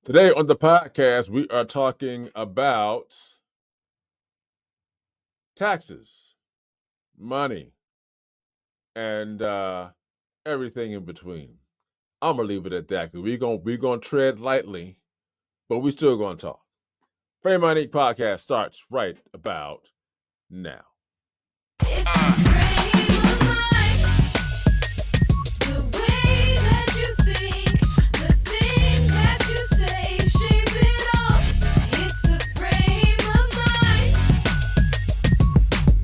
Today on the podcast, we are talking about taxes, money, and everything in between. I'm gonna leave it at that because we gonna tread lightly, but we still gonna talk. Frame Money podcast starts right about now. It's a frame of mind. The way that you think, the things that you say, shape it all. It's a frame of mind.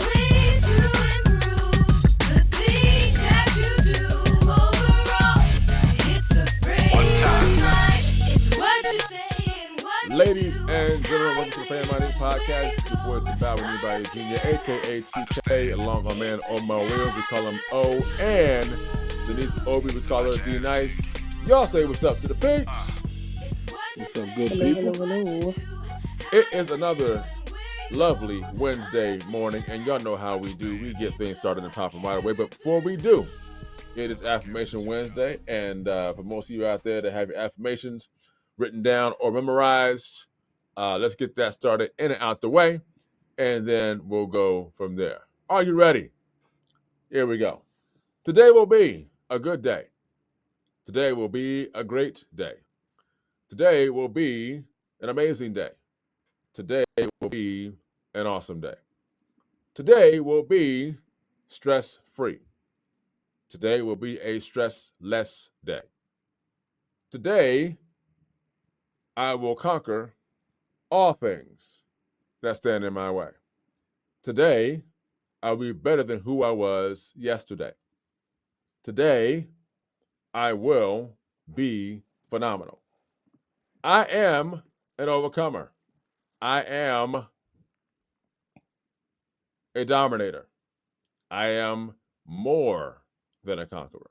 Ways to improve the things that you do overall. It's a frame of mind. It's what you say and what you Ladies do. and gentlemen, welcome to the Frame Money podcast. It's your boy Sabat with me by Junior, aka TK, along with my man Omar Williams. We call him O, and Denise Obi, we call her D Nice. Y'all say what's up to the peeps. What's up, good people? Hello. It is another lovely Wednesday morning, and y'all know how we do. We get things started and popping right away. But before we do, it is Affirmation Wednesday, and for most of you out there that have your affirmations written down or memorized, let's get that started in and out the way, and then we'll go from there. Are you ready? Here we go. Today will be a good day. Today will be a great day. Today will be an amazing day. Today will be an awesome day. Today will be stress-free. Today will be a stress-less day. Today, I will conquer all things that stand in my way. Today, I'll be better than who I was yesterday. Today, I will be phenomenal. I am an overcomer. I am a dominator. I am more than a conqueror.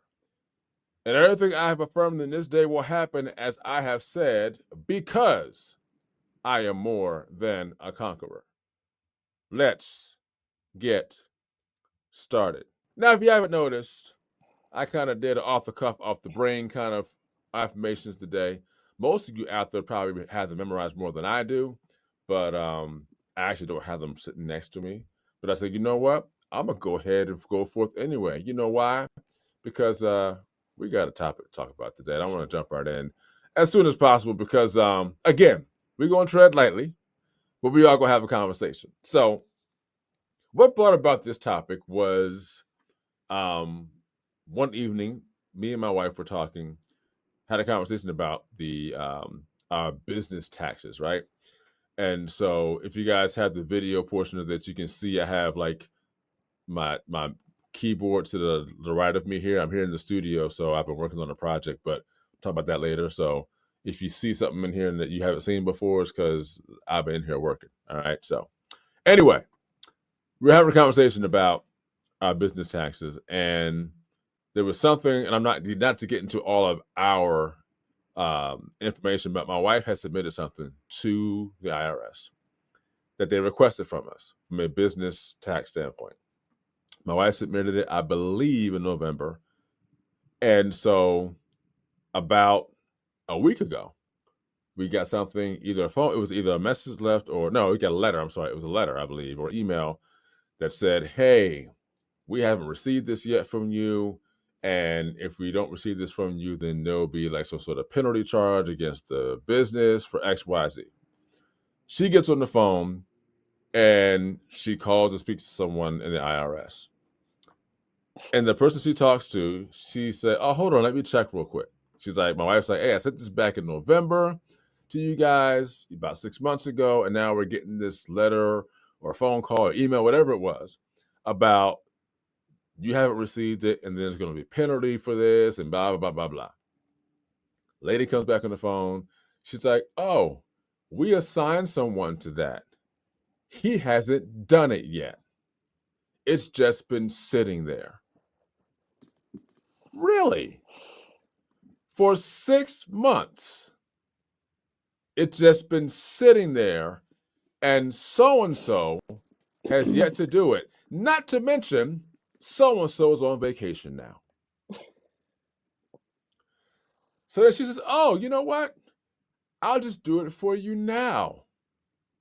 And everything I have affirmed in this day will happen as I have said, because I am more than a conqueror. Let's get started. Now, if you haven't noticed, I kind of did an off the cuff, off the brain kind of affirmations today. Most of you out there probably have them memorized more than I do, but I actually don't have them sitting next to me. But I said, you know what? I'm going to go ahead and go forth anyway. You know why? Because we got a topic to talk about today. I want to jump right in as soon as possible because, again, we're going to tread lightly, but we are going to have a conversation. So what brought about this topic was one evening, me and my wife were talking, had a conversation about the our business taxes, right? And so if you guys have the video portion of this, you can see I have like my keyboard to the right of me here. I'm here in the studio, so I've been working on a project, but we'll talk about that later. So if you see something in here that you haven't seen before, it's because I've been in here working. All right. So anyway, we're having a conversation about our business taxes, and there was something, and I'm not to get into all of our information, but my wife has submitted something to the IRS that they requested from us from a business tax standpoint. My wife submitted it, I believe, in November. And so about a week ago, we got something, either a phone, it was either a message left or, no, we got a letter. I'm sorry. It was a letter, I believe, or email that said, hey, we haven't received this yet from you. And if we don't receive this from you, then there'll be like some sort of penalty charge against the business for XYZ. She gets on the phone and she calls and speaks to someone in the IRS. And the person she talks to, she said, oh, hold on, let me check real quick. She's like, my wife's like, hey, I sent this back in November to you guys about 6 months ago. And now we're getting this letter or phone call or email, whatever it was, about you haven't received it, and there's going to be a penalty for this, and blah, blah, blah, blah, blah. Lady comes back on the phone. She's like, oh, we assigned someone to that. He hasn't done it yet. It's just been sitting there. Really? For 6 months, it's just been sitting there, and so-and-so has yet to do it. Not to mention, so-and-so is on vacation now. So then she says, oh, you know what? I'll just do it for you now.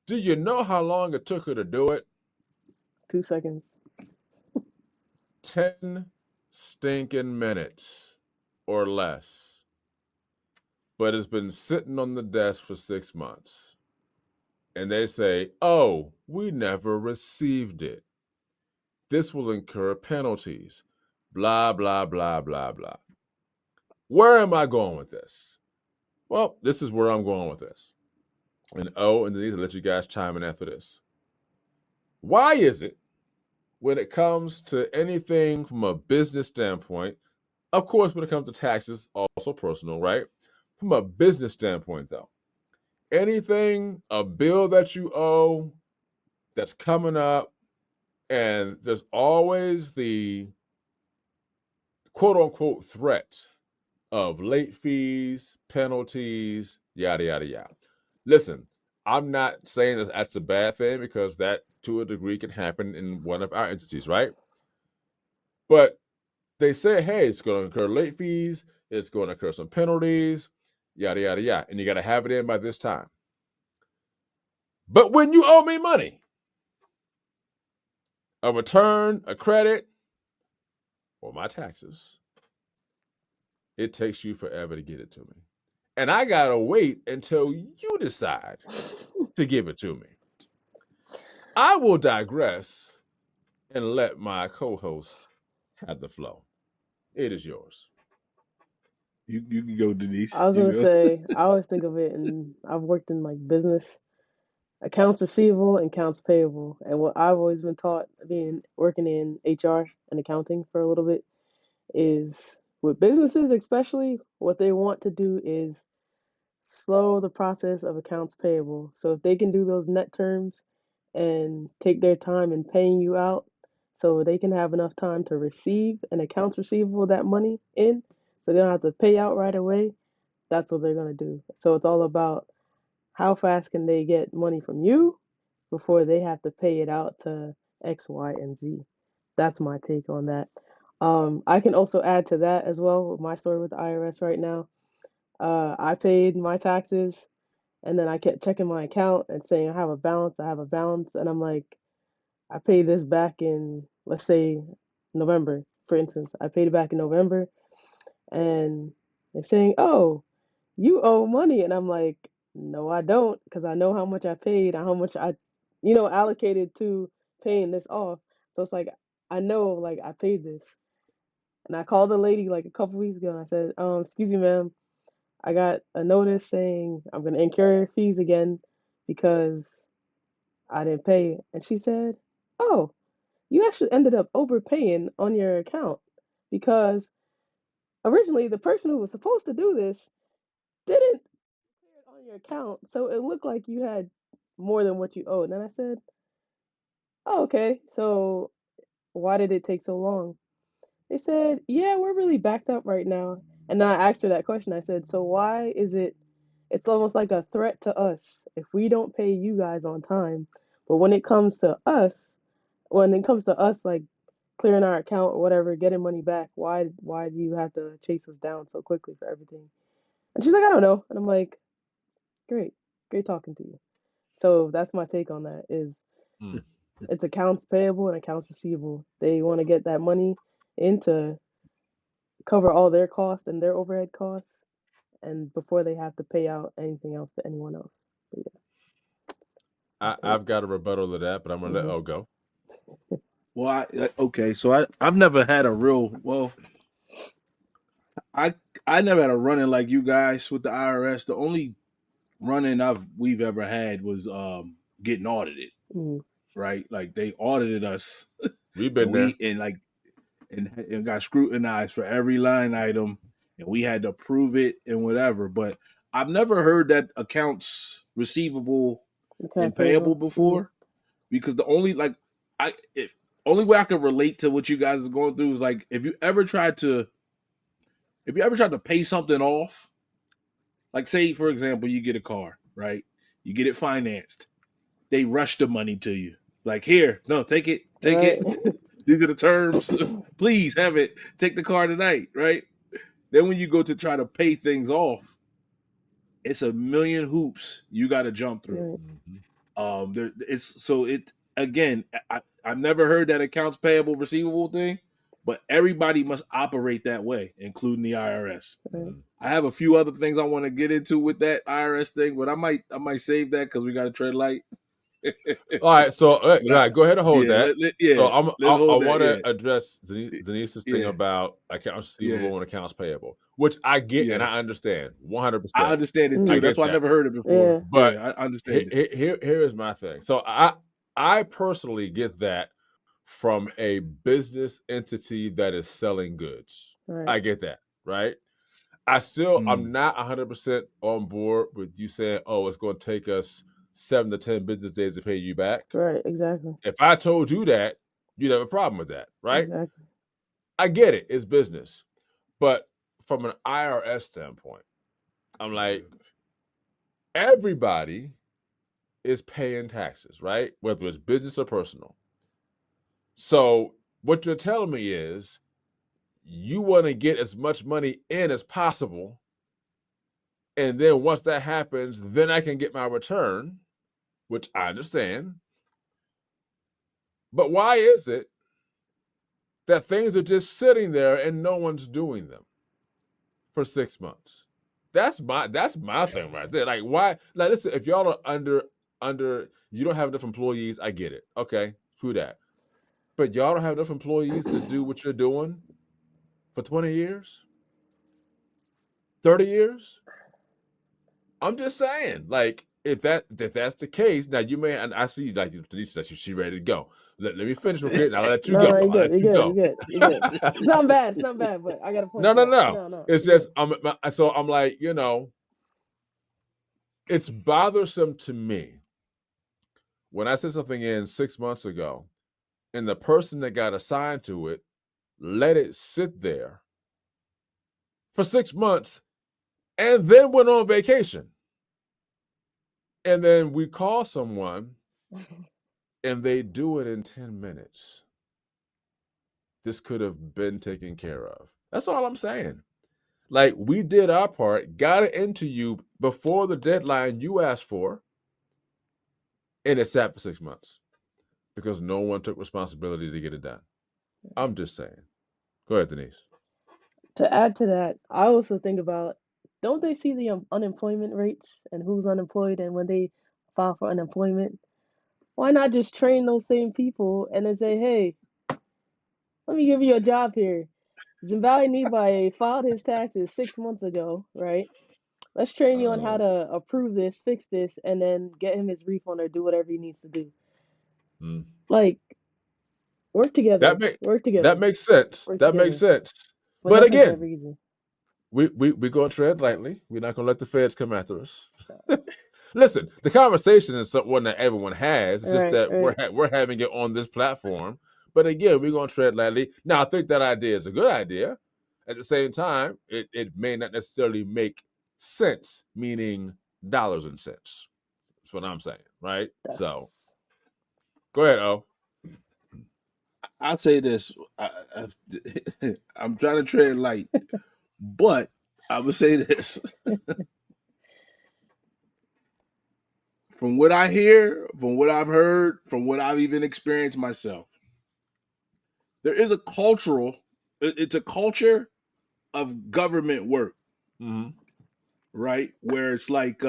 Do you know how long it took her to do it? 2 seconds. 10 stinking minutes or less. But it's been sitting on the desk for 6 months. And they say, oh, we never received it. This will incur penalties. Blah, blah, blah, blah, blah. Where am I going with this? Well, this is where I'm going with this. And and then I'll let you guys chime in after this. Why is it when it comes to anything from a business standpoint, of course, when it comes to taxes, also personal, right? From a business standpoint, though, anything, a bill that you owe that's coming up, and there's always the quote unquote threat of late fees, penalties, yada, yada, yada. Listen, I'm not saying that that's a bad thing because that to a degree can happen in one of our entities, right? But they say, hey, it's going to incur late fees, it's going to incur some penalties, yada, yada, yada. And you got to have it in by this time. But when you owe me money, a return, a credit, or my taxes, it takes you forever to get it to me. And I got to wait until you decide to give it to me. I will digress and let my co host have the flow. It is yours. You can go, Denise. I was You gonna go. say I always think of it, and I've worked in like business, accounts receivable and accounts payable, and what I've always been taught, being working in HR and accounting for a little bit, is with businesses especially, what they want to do is slow the process of accounts payable. So if they can do those net terms and take their time in paying you out so they can have enough time to receive an accounts receivable that money in so they don't have to pay out right away, that's what they're going to do. So it's all about how fast can they get money from you before they have to pay it out to X, Y, and Z. That's my take on that. I can also add to that as well with my story with the IRS right now. I paid my taxes and then I kept checking my account and saying, I have a balance, I have a balance. And I'm like, I paid this back in, let's say, November, for instance. I paid it back in November and they're saying, oh, you owe money. And I'm like, no, I don't, because I know how much I paid and how much I, allocated to paying this off. So it's like, I know, like, I paid this. And I called the lady like a couple weeks ago and I said, excuse me, ma'am, I got a notice saying I'm going to incur fees again because I didn't pay. And she said, oh, you actually ended up overpaying on your account because originally the person who was supposed to do this didn't pay it on your account. So it looked like you had more than what you owed. And I said, oh, okay. So why did it take so long? They said, yeah, we're really backed up right now. And then I asked her that question. I said, so why is it it's almost like a threat to us if we don't pay you guys on time. But when it comes to us like clearing our account or whatever, getting money back, why do you have to chase us down so quickly for everything? And she's like, I don't know. And I'm like, great, great talking to you. So that's my take on that is Mm. it's accounts payable and accounts receivable. They want to get that money in to cover all their costs and their overhead costs and before they have to pay out anything else to anyone else. But yeah, my take. I've got a rebuttal to that, but I'm going to let Hmm. O go. Well, okay. So I've never had a real I I never had a run in like you guys with the IRS. The only run in we've ever had was getting audited, Hmm. right? Like they audited us We've and been there. and got scrutinized for every line item and we had to prove it and whatever. But I've never heard that accounts receivable and Account payable payable. Hmm. before because the only like I if only way I can relate to what you guys are going through is like if you ever tried to pay something off, like say for example you get a car, right? You get it financed. They rush the money to you. Like here, no, take Right. it. These are the terms. Please have it. Take the car tonight, right? Then when you go to try to pay things off, it's a million hoops you got to jump through. Right. There it's so it again. I've never heard that accounts payable receivable thing, but everybody must operate that way, including the IRS. Right. I have a few other things I want to get into with that IRS thing, but I might save that because we got to tread light. All right, so all But right, go ahead and hold yeah, that. yeah, So let's I hold that. want to Yeah, address Denise's thing yeah, about accounts yeah, receivable and accounts payable, which I get and yeah. I understand 100%. I understand it I too. Mm. That's get why I that. never heard it before. Yeah. But Yeah, I understand it. here is my thing. So I personally get that from a business entity that is selling goods. Right. I get that, right? Mm. I'm not 100% on board with you saying, "Oh, it's going to take us 7 to 10 business days to pay you back." Right. Exactly. If I told you that, you'd have a problem with that, right? Exactly. I get it. It's business. But from an IRS standpoint, I'm like, everybody is paying taxes, right? Whether it's business or personal. So what you're telling me is you want to get as much money in as possible. And then once that happens, then I can get my return, which I understand. But why is it that things are just sitting there and no one's doing them for 6 months? That's my thing right there. Like, why? Like, listen, if y'all are under you don't have enough employees, I get it. Okay, true that. But y'all don't have enough employees to do what you're doing for 20 years, 30 years. I'm just saying, like, if that's the case, now you may, and I see, like, Denise said she ready to go. Let me finish real quick. I'll let you No, go. no, you're I'll good. let You're you good. go. You're good. You're good. It's not bad. It's not bad. But I got to point No, you no, out. no. No, no. It's You're just so I'm like, it's bothersome to me when I said something in 6 months ago, and the person that got assigned to it let it sit there for 6 months and then went on vacation. And then we call someone and they do it in 10 minutes. This could have been taken care of. That's all I'm saying. Like, we did our part, got it into you before the deadline you asked for, and it sat for 6 months because no one took responsibility to get it done. I'm just saying. Go ahead, Denise. To add to that, I also think about, don't they see the unemployment rates and who's unemployed and when they file for unemployment? Why not just train those same people and then say, hey, let me give you a job here. Zimbabwe Nibaye filed his taxes 6 months ago, right? Let's train you on how to approve this, fix this, and then get him his refund or do whatever he needs to do. Mm. Like, work together. That make Work that together. makes sense. Work That makes together. sense. But But nothing's again, ever easy. we're going to tread lightly. We're not going to let the feds come after us. Listen, the conversation is one that everyone has. It's just Right, that right. we're having it on this platform. But again, we're going to tread lightly. Now, I think that idea is a good idea. At the same time, it may not necessarily make sense, meaning dollars and cents. That's what I'm saying, right? So That's go ahead, O. I'll say this: I'm trying to tread light, but I would say this: from what I hear, from what I've heard, from what I've even experienced myself, there is a cultural. It's a culture of government work, Mm-hmm. right? Where it's like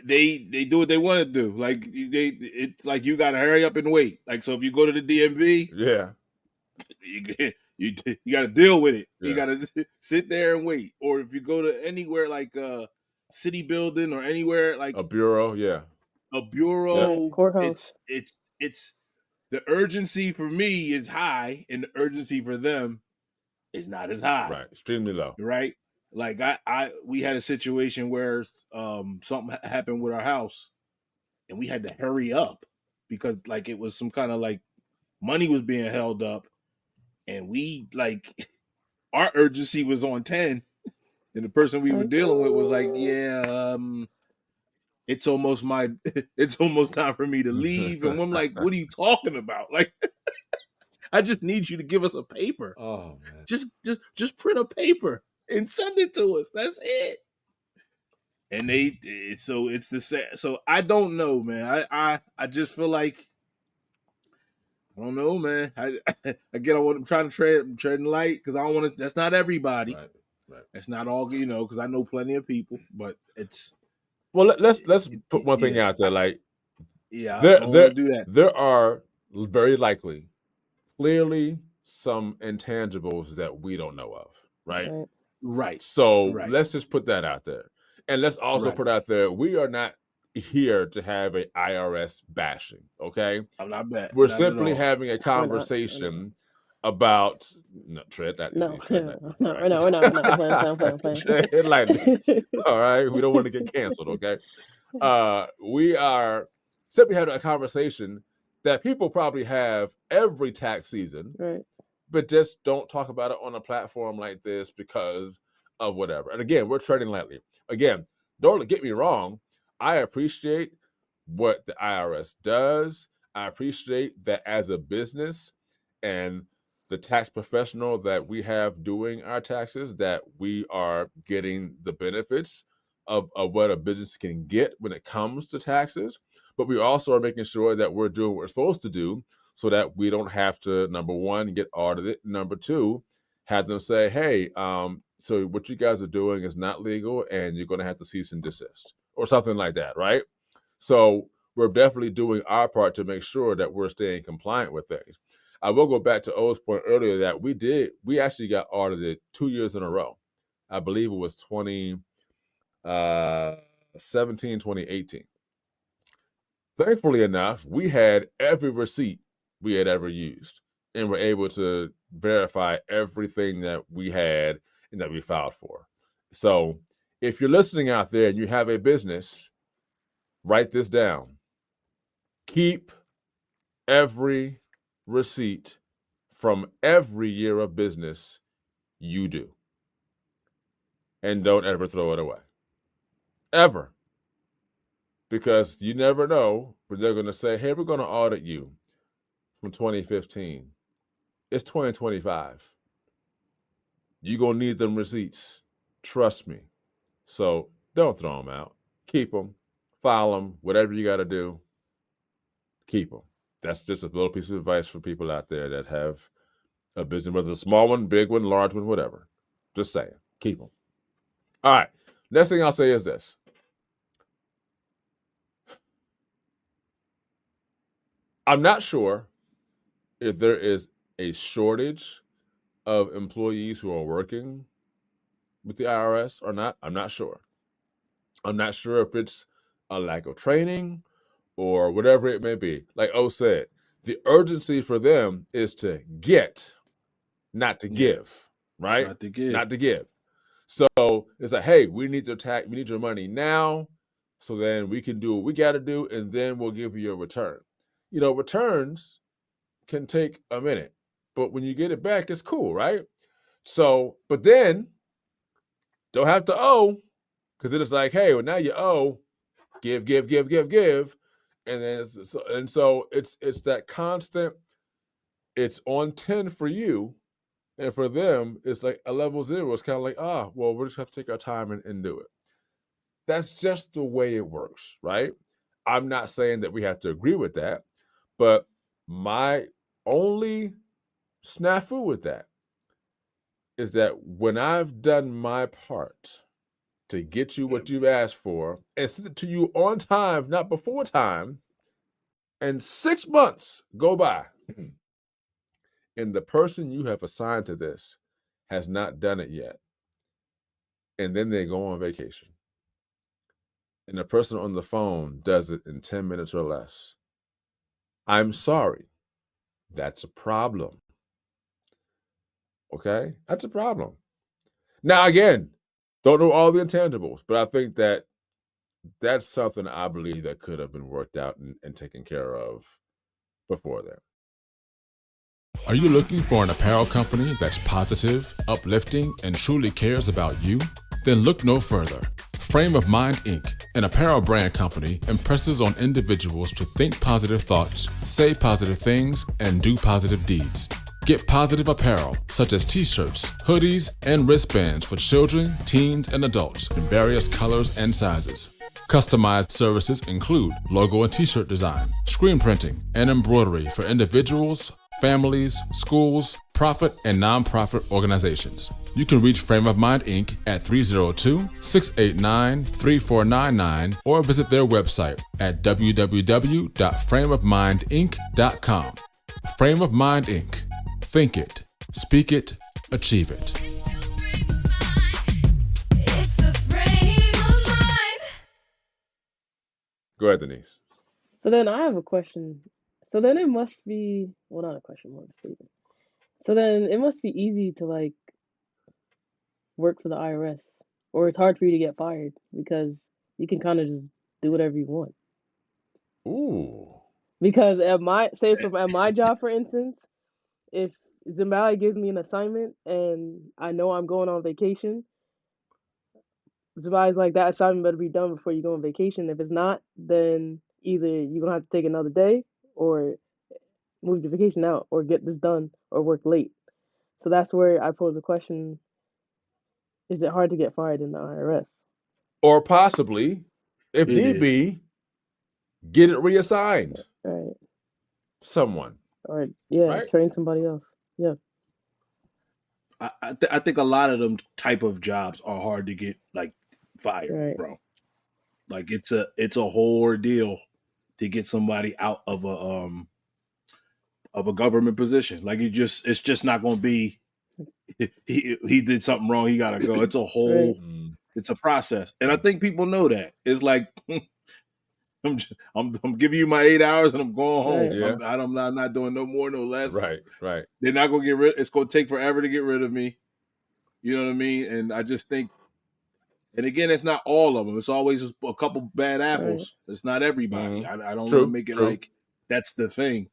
they do what they want to do. Like it's like you got to hurry up and wait. Like, so if you go to the DMV, Yeah. you got to deal with it. You Yeah. got to sit there and wait. Or if you go to anywhere like a city building or anywhere like A bureau. Yeah. a Yep. right. bureau, Courthouse. it's the urgency for me is high, and the urgency for them is not as high. Right. Extremely low. Right? Like we had a situation where something happened with our house, and we had to hurry up because like it was some kind of like money was being held up, and we like our urgency was on 10, and the person we were Like, dealing with was like, yeah, it's almost it's almost time for me to leave. And I'm like, what are you talking about? Like, I just need you to give us a paper. Oh man. Just print a paper. and send it to us. That's it. And so it's the same. So I don't know, man. I just feel like I don't know, man. Again, I'm trying to treading light because I don't want to. That's not everybody. Right. Right. That's not all, because I know plenty of people, but it's Well, let's put one thing out there. Like, I there don't want to do that. there are very likely, clearly, some intangibles that we don't know of, right? Right. So Right. let's just put that out there, and let's also Right. put out there we are not here to have a IRS bashing. Okay, I'm not bad. we're Not at simply all. having a conversation about tread lightly. No, Tread lightly. no, All we're not playing. Tread lightly. All right, we don't want to get canceled. Okay, we are simply having a conversation that people probably have every tax season, Right. but just don't talk about it on a platform like this because of whatever. And again, we're treading lightly. Again, don't get me wrong. I appreciate what the IRS does. I appreciate that as a business and the tax professional that we have doing our taxes, that we are getting the benefits of what a business can get when it comes to taxes. But we also are making sure that we're doing what we're supposed to do so that we don't have to, number one, get audited. Number two, have them say, hey, so what you guys are doing is not legal and you're going to have to cease and desist or something like that, right? So we're definitely doing our part to make sure that we're staying compliant with things. I will go back to O's point earlier that we actually got audited 2 years in a row. I believe it was 2017, 2018. Thankfully enough, we had every receipt we had ever used and were able to verify everything that we had and that we filed for. So if you're listening out there and you have a business, write this down. Keep every receipt from every year of business you do. And don't ever throw it away. Ever. Because you never know when they're going to say, hey, we're going to audit you from 2015. It's 2025. You're going to need them receipts. Trust me. So don't throw them out. Keep them. File them. Whatever you got to do, keep them. That's just a little piece of advice for people out there that have a business, whether it's a small one, big one, large one, whatever. Just saying. Keep them. All right. Next thing I'll say is this. I'm not sure if there is a shortage of employees who are working with the IRS or not. I'm not sure. I'm not sure if it's a lack of training or whatever it may be. Like O said, the urgency for them is to get, not to give, right? Not to give. Not to give. So it's like, hey, we need your money now, so then we can do what we got to do, and then we'll give you a return. Returns can take a minute, but when you get it back, it's cool, right? So, but then don't have to owe, because then it's like, hey, well, now you owe, give, and then so it's that constant. It's on 10 for you, and for them, it's like a level 0. It's kind of like, well, we'll just have to take our time and do it. That's just the way it works, right? I'm not saying that we have to agree with that, but my only snafu with that is that when I've done my part to get you what you've asked for and send it to you on time, not before time, and 6 months go by, and the person you have assigned to this has not done it yet, and then they go on vacation, and the person on the phone does it in 10 minutes or less, I'm sorry. That's a problem. Okay? That's a problem. Now, again, don't know all the intangibles, but I think that that's something I believe that could have been worked out and taken care of before then. Are you looking for an apparel company that's positive, uplifting, and truly cares about you? Then look no further. Frame of Mind Inc., an apparel brand company, impresses on individuals to think positive thoughts, say positive things, and do positive deeds. Get positive apparel such as t-shirts, hoodies, and wristbands for children, teens, and adults in various colors and sizes. Customized services include logo and t-shirt design, screen printing, and embroidery for individuals, families, schools, profit, and nonprofit organizations. You can reach Frame of Mind Inc. at 302-689-3499 or visit their website at www.frameofmindinc.com. Frame of Mind Inc. Think it, speak it, achieve it. It's a frame of mind. Go ahead, Denise. So then I have a question. So then it must be, well, not a question, more of a statement. So then it must be easy to like work for the IRS, or it's hard for you to get fired because you can kind of just do whatever you want. Ooh. Because at my at my job, for instance, if Zimbabwe gives me an assignment and I know I'm going on vacation, Zimbabwe's like, that assignment better be done before you go on vacation. If it's not, then either you're gonna have to take another day or move your vacation out or get this done or work late. So that's where I pose the question, is it hard to get fired in the IRS? Or possibly, if It need is. be, get it reassigned. Right. Someone. Or yeah, Right? train somebody else. Yeah. I think a lot of them type of jobs are hard to get like fired Right. from. Like it's a whole ordeal to get somebody out of a government position. Like it's just not going to be he did something wrong, he got to go. It's a whole Right. it's a process. And I think people know that. It's like I'm giving you my 8 hours and I'm going home. Right. Yeah. I'm not doing no more, no less. Right. They're not gonna get rid. It's gonna take forever to get rid of me. You know what I mean? And I just think, and again, it's not all of them. It's always a couple bad apples. It's not everybody. I don't want to True, make it true. like that's the thing,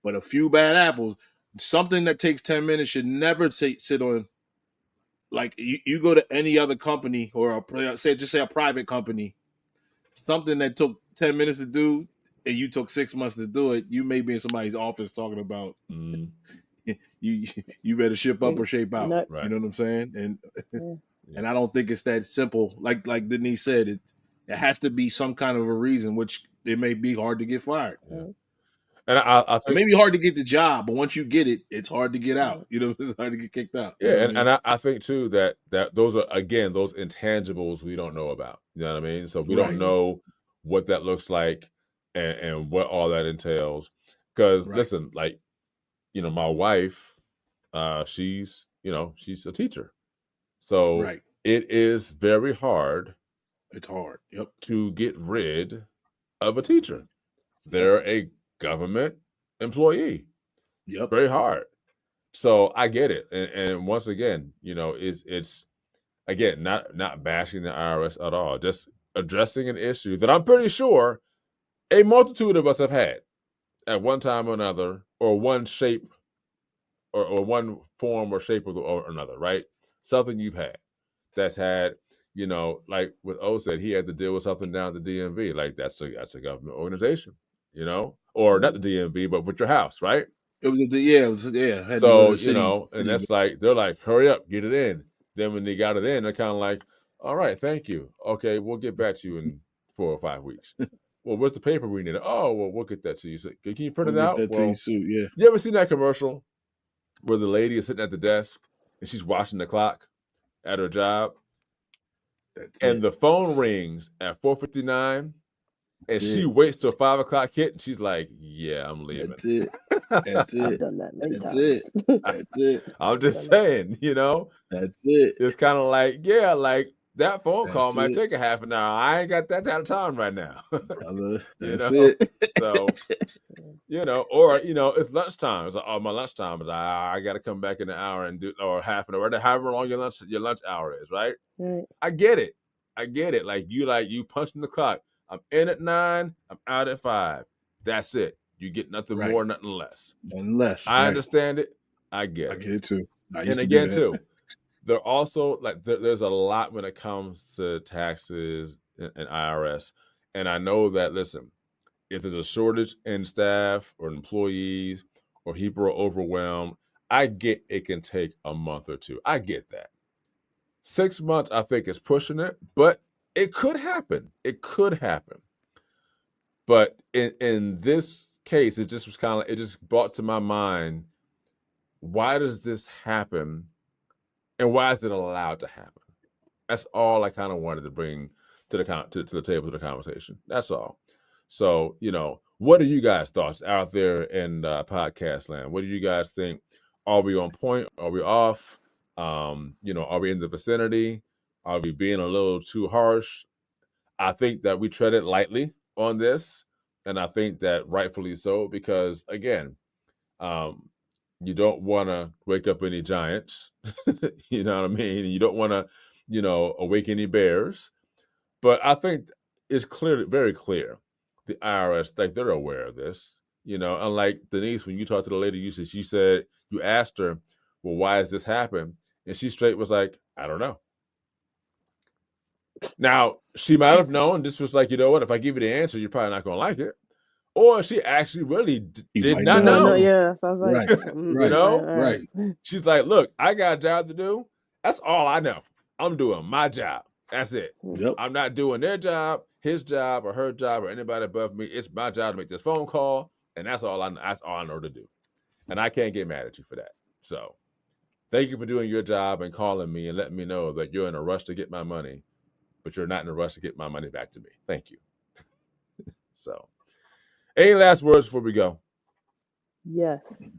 but a few bad apples. Something that takes 10 minutes should never sit on. Like you go to any other company or just say a private company, something that took 10 minutes to do and you took 6 months to do it, you may be in somebody's office talking about Mm, you better ship up or shape out. Not, right. You know what I'm saying? And yeah. and I don't think it's that simple. Like Denise said, it has to be some kind of a reason, which it may be hard to get fired. Yeah. And I It think may be hard to get the job, but once you get it, it's hard to get out. You know, it's hard to get kicked out. You know yeah, what I mean? and I think too that those are again those intangibles we don't know about. You know what I mean? So we don't Right. know what that looks like and what all that entails. Because Right. listen, like, you know, my wife, she's a teacher. So Right. it is very hard It's hard. Yep. to get rid of a teacher. They're a government employee. Yep. Very hard. So I get it. And once again, you know, it's again not bashing the IRS at all, just addressing an issue that I'm pretty sure a multitude of us have had at one time or another, or one shape or one form or shape or another, right? Something you've had that's had, you know, like with O said, he had to deal with something down at the DMV. Like that's a government organization, you know, or not the DMV, but with your house, right? It was yeah. Had to go So, to the you know, and that's like, they're like, hurry up, get it in. Then when they got it in, they're kind of like, all right, thank you. Okay, we'll get back to you in 4 or 5 weeks. Well, where's the paper we need? Oh, well, we'll get that to you. So, can you print it out? Get that to Well, you soon. Yeah. you ever seen that commercial where the lady is sitting at the desk and she's watching the clock at her job, and the phone rings at 4:59, and she waits till 5 o'clock hit, and she's like, "Yeah, I'm leaving." That's it. That's I've it. done that many That's times. it. That's it. I'm just saying, you know, That's it. it's kind of like, yeah, like that phone call That's might it. take a half an hour. I ain't got that kind of time right now. Brother, You that's know? it. So, you know, or, you know, it's lunchtime. It's like, oh, my lunchtime is, I got to come back in an hour and do, or half an hour, however long your lunch hour is, right? Right. I get it. Like you punching the clock. I'm in at 9, I'm out at 5. That's it. You get nothing more, nothing less. Unless I understand it. I get I it. get it too. And again, too, they're also like there's a lot when it comes to taxes and IRS. And I know that, listen, if there's a shortage in staff or employees or people are overwhelmed, I get it can take a month or two. I get that. 6 months, I think, is pushing it, but it could happen. It could happen. But in this case, it just was kind of, it just brought to my mind, why does this happen, and why is it allowed to happen? That's all I kind of wanted to bring to the table to the conversation. That's all. So, what are you guys' thoughts out there in podcast land? What do you guys think? Are we on point? Are we off? Are we in the vicinity? Are we being a little too harsh? I think that we treaded lightly on this, and I think that rightfully so, because again, um, you don't want to wake up any giants. You know what I mean? You don't want to, awake any bears. But I think it's clear, very clear, the IRS, like, they're aware of this. Unlike Denise, when you talked to the lady, you asked her, well, why does this happen? And she straight was like, I don't know. Now, she might have known. This was like, you know what? If I give you the answer, you're probably not going to like it. Or she actually really did not know. Yeah, so I was like, Right. She's like, look, I got a job to do. That's all I know. I'm doing my job. That's it. Yep. I'm not doing their job, his job, or her job, or anybody above me. It's my job to make this phone call, and that's all I know to do. And I can't get mad at you for that. So thank you for doing your job and calling me and letting me know that you're in a rush to get my money, but you're not in a rush to get my money back to me. Thank you. So, any last words before we go? Yes.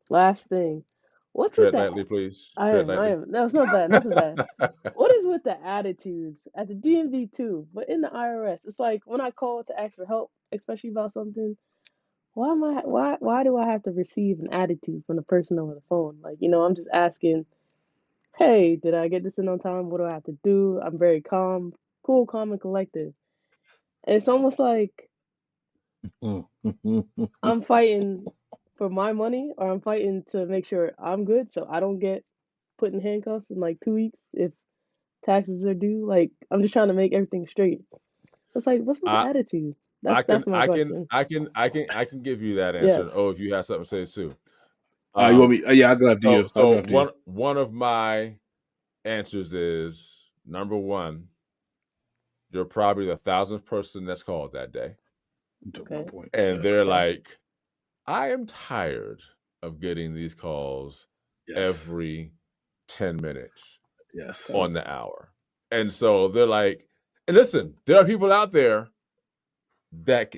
Last thing. What's Tread with that? lightly, please. I Tread am. lightly. No, it's not bad. Nothing bad. What is with the attitudes at the DMV too, but in the IRS? It's like when I call to ask for help, especially about something. Why do I have to receive an attitude from the person over the phone? Like, I'm just asking, hey, did I get this in on time? What do I have to do? I'm very calm, cool, calm, and collective. And it's almost like I'm fighting for my money, or I'm fighting to make sure I'm good so I don't get put in handcuffs in like 2 weeks if taxes are due. Like, I'm just trying to make everything straight. It's like, what's with the I, attitude? I That's can, my I can, question. I can give you that answer. Yes. Oh, if you have something to say too. You want me? Yeah, I'll go after you. I'll go after you. One of my answers is, number one, you're probably the 1,000th person that's called that day, You took my point. and they're like, I am tired of getting these calls every 10 minutes on the hour. And so they're like, and listen, there are people out there that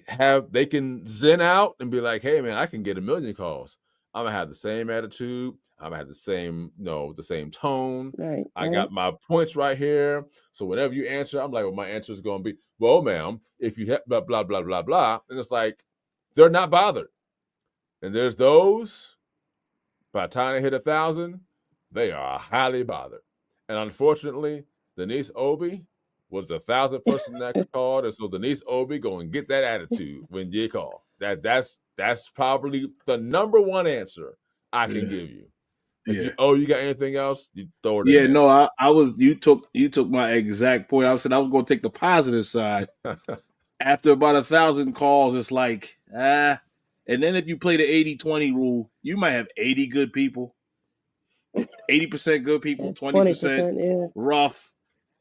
they can zen out and be like, hey man, I can get 1,000,000 calls. I'm gonna have the same attitude. I'm gonna have the same, the same tone. Right. I got my points right here. So whenever you answer, I'm like, well, my answer is gonna be, well, ma'am, if you have blah blah blah blah blah. And it's like, they're not bothered. And there's those, by the time they hit 1,000, they are highly bothered. And unfortunately, Denise Obi was the 1,000th person that called, and so Denise Obi go and get that attitude when you call. That's probably the number one answer I can give you. If you got anything else, you throw it in there. No, I was you took my exact point. I said I was going to take the positive side. After about 1,000 calls, it's like, and then if you play the 80-20 rule, you might have 80 good people, 80% good people, 20% rough.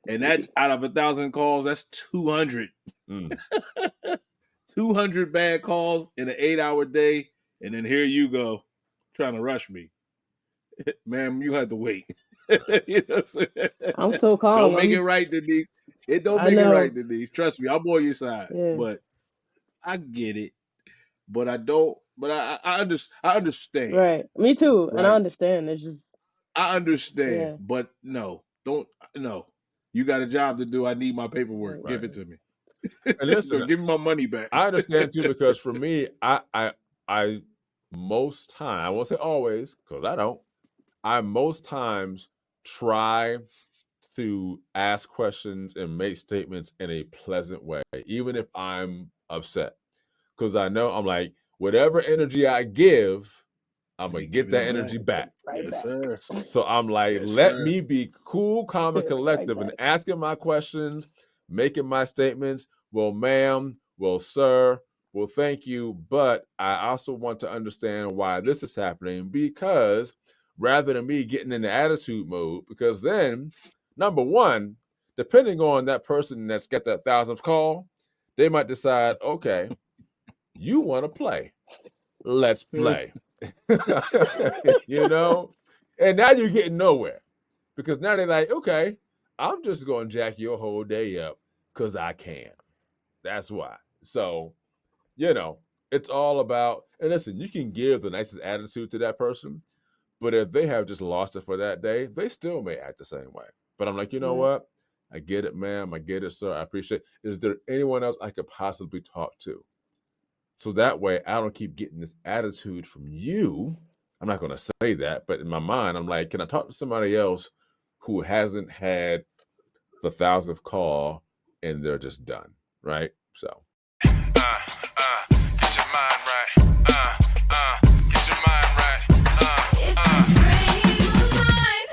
And that's out of 1,000 calls, that's 200. 200 bad calls in an 8-hour day. And then here you go trying to rush me. Ma'am, you have to wait. You know what I'm saying? I'm so calm. Don't make it right, Denise. It don't make it right, Denise. Trust me, I'm on your side. Yeah. But I get it. But I don't. But I understand. Right. Me too. Right? And I understand. It's just. I understand. Yeah. But no. You got a job to do. I need my paperwork. Right. Give it to me. And listen, so give me my money back. I understand too, because for me, I most time, I won't say always, because I don't. I most times try to ask questions and make statements in a pleasant way, even if I'm upset. Because I know, I'm like, whatever energy I give, I'm going to get that energy back. Yes, sir. So I'm like, let me be cool, calm, and collective and asking my questions, making my statements. Well, ma'am, well, sir, well, thank you, but I also want to understand why this is happening, because rather than me getting in the attitude mode, because then, number one, depending on that person that's got that 1,000th call, they might decide, okay, you want to play. Let's play. You know? And now you're getting nowhere, because now they're like, okay, I'm just going to jack your whole day up because I can. That's why. So, you know, it's all about, and listen, you can give the nicest attitude to that person, but if they have just lost it for that day, they still may act the same way. But I'm like, you know Yeah. what? I get it, ma'am. I get it, sir. I appreciate it. Is there anyone else I could possibly talk to? So that way I don't keep getting this attitude from you. I'm not going to say that, but in my mind, I'm like, can I talk to somebody else who hasn't had the 1,000th call and they're just done, right? So. Get your mind right. Get your mind right. It's a frame of mind.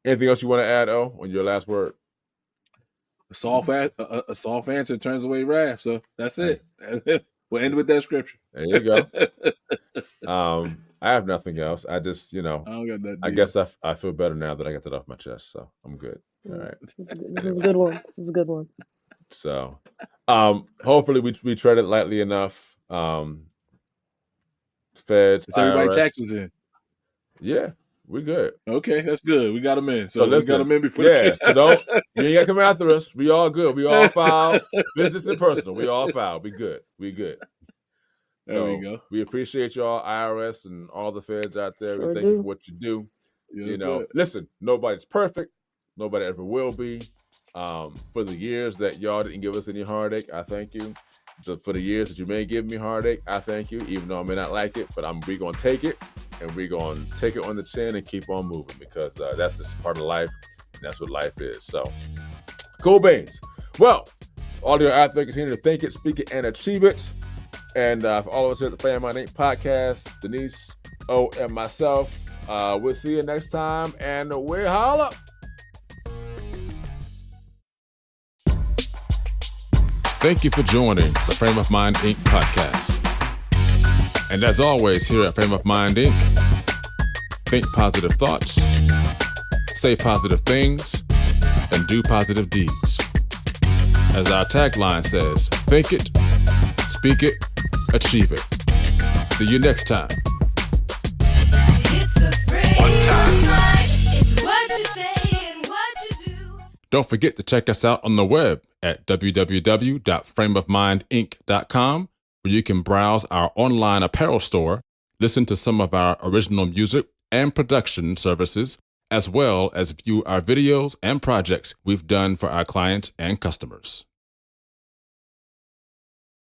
Anything else you want to add, on your last word? A soft answer turns away wrath. So that's it. We'll end with that scripture. There you go. I have nothing else. I just, I don't got nothing. I guess I feel better now that I got that off my chest, so I'm good. All right. This is a good one. This is a good one. So, hopefully we tread it lightly enough. Feds, Is everybody IRS. taxes in? Yeah, we good. Okay, that's good. We got them in. So we listen, got them in before. yeah. So don't, you ain't got to come after us. We all good. We all filed, business and personal. We all filed. We good. We good. There we go. We appreciate y'all, IRS, and all the feds out there. Sure We thank you do. for what you do. Yes, Listen, nobody's perfect. Nobody ever will be. For the years that y'all didn't give us any heartache, I thank you. For the years that you may give me heartache, I thank you, even though I may not like it, but we're going to take it, and we're going to take it on the chin and keep on moving, because that's just part of life, and that's what life is. So, cool beans. Well, all of you out there, continue to think it, speak it, and achieve it. And for all of us here at the Frame of Mind Inc. podcast, Denise, and myself, we'll see you next time, and we'll holla. Thank you for joining the Frame of Mind Inc. podcast. And as always, here at Frame of Mind Inc., think positive thoughts, say positive things, and do positive deeds. As our tagline says, think it, speak it, achieve it. See you next time. It's a frame of mind. It's what you say and what you do. Don't forget to check us out on the web at www.frameofmindinc.com, where you can browse our online apparel store, listen to some of our original music and production services, as well as view our videos and projects we've done for our clients and customers.